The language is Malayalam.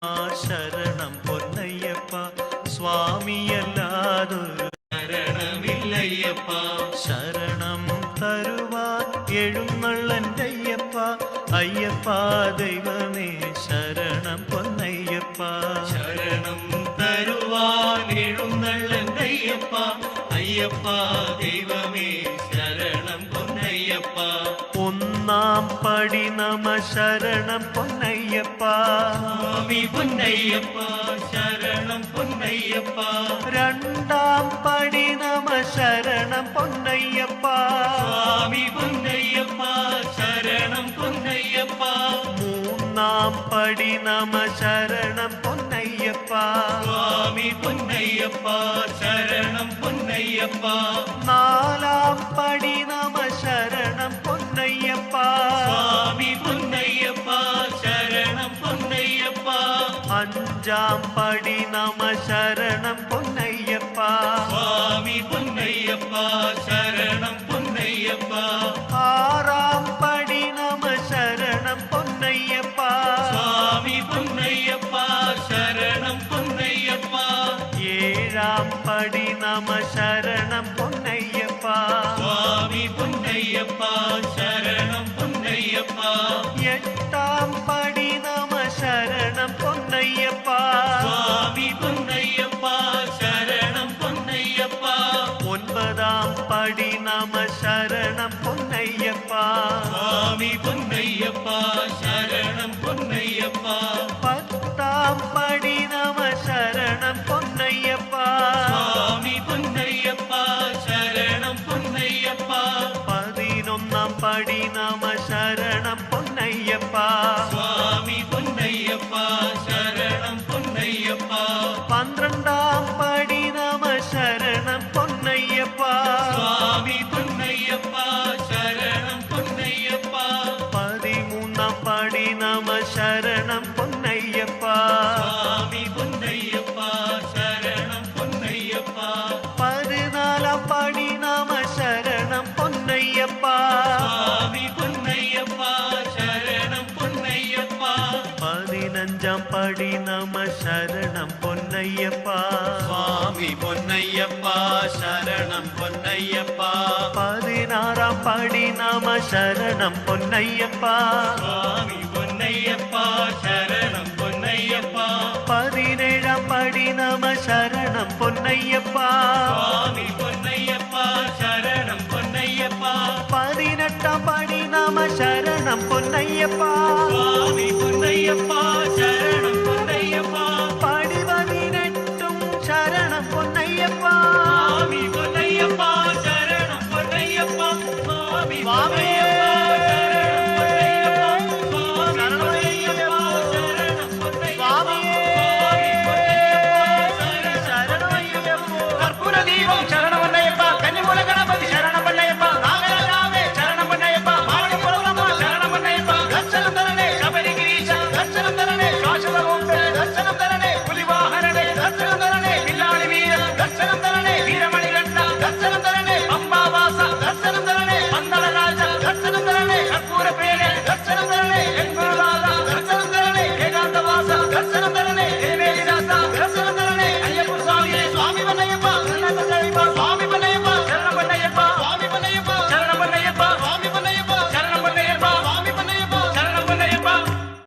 ശരണം പൊന്നയ്യപ്പ സ്വാമിയല്ലാതൊരു ശരണമില്ലയ്യപ്പ. ശരണം തരുവാൻ എഴുന്നള്ളൻ്റയ്യപ്പ അയ്യപ്പ ദൈവമേ ശരണം പൊന്നയ്യപ്പ. ശരണം തരുവാൻ എഴുന്നള്ളൻ്റയ്യപ്പ അയ്യപ്പ ദൈവമേ ശരണം പൊന്നയ്യപ്പ. ഒന്നാം പടി നമ ശരണം പൊന്നയ്യപ്പ. സ്വാമി പൊന്നയ്യപ്പ ശരണം പൊന്നയ്യപ്പ. രണ്ടാം പടി നമ ശരണം പൊന്നയ്യപ്പ. സ്വാമി പൊന്നയ്യപ്പ ശരണം പൊന്നയ്യപ്പ. മൂന്നാം പടി നമ ശരണം പൊന്നയ്യപ്പ. സ്വാമി പൊന്നയ്യപ്പ ശരണം പൊന്നയ്യപ്പ. നാലാം പടി നമ ശരണം പൊന്നയ്യപ്പ. സ്വാമി പൊന്നയ്യപ്പ ശരണം പൊന്നയ്യപ്പ. അഞ്ചാം പടി നമ ശരണം പൊന്നയ്യപ്പ. സ്വാമി പൊന്നയ്യപ്പ ശരണം പൊന്നയ്യപ്പ. ആറാം പടി നമ ശരണം പൊന്നയ്യപ്പ. സ്വാമി പൊന്നയ്യപ്പ ശരണം പൊന്നയ്യപ്പ. ഏഴാം പടി നമ ശരണം പൊന്നയ്യപ്പ. സ്വാമി പൊന്നയ്യപ്പ ശരണം പൊന്നയ്യപ്പ. എട്ടാം പടി നമ ശരണം പൊന്നയ്യപ്പ. സ്വാമി പൊന്നയ്യപ്പ ശരണം പൊന്നയ്യപ്പ. ഒൻപതാം പടി നമ ശരണം പൊന്നയ്യപ്പ. സ്വാമി പൊന്നയ്യപ്പ ശരണം പൊന്നയ്യപ്പ. പത്താം പടി നമ ശരണം പൊന്നയ്യപ്പ. സ്വാമി പൊന്നയ്യപ്പ ശരണം പൊന്നയ്യപ്പ. പതിനൊന്നാം പടി നമ ശരണം പൊന്നയ്യപ്പ. സ്വാമി പൊന്നയ്യപ്പ ശരണം പൊന്നയ്യപ്പ. പന്ത്രണ്ടാം പടി നമ ശരണം പൊന്നയ്യപ്പ. സ്വാമി പൊന്നയ്യപ്പ ശരണം പൊന്നയ്യപ്പ. പതിമൂന്നാം പടി നമ ശരണം പൊന്നയ്യപ്പ. സ്വാമി പൊന്നയ്യപ്പ ശരണം പൊന്നയ്യപ്പ. പതിനാലാം പടി നമ ശരണം പൊന്നയ്യപ്പ. സ്വാമി പൊന്നയ്യപ്പ ശരണം പൊന്നയ്യപ്പ. പതിനഞ്ചാം പടി നമ ശരണം പൊന്നയ്യപ്പ. സ്വാമി പൊന്നയ്യപ്പ ശരണം പൊന്നയ്യപ്പ. പതിനാറാം പടി നമ ശരണം പൊന്നയ്യപ്പ. സ്വാമി പൊന്നയ്യപ്പ ശരണം പൊന്നയ്യപ്പ. പതിനേഴാം പടി നമ ശരണം പൊന്നയ്യപ്പ. സ്വാമി പൊന്നയ്യപ്പ ശരണം പൊന്നയ്യപ്പ. പതിനെട്ടാം പടി നമ ശരണം പൊന്നയ്യപ്പ.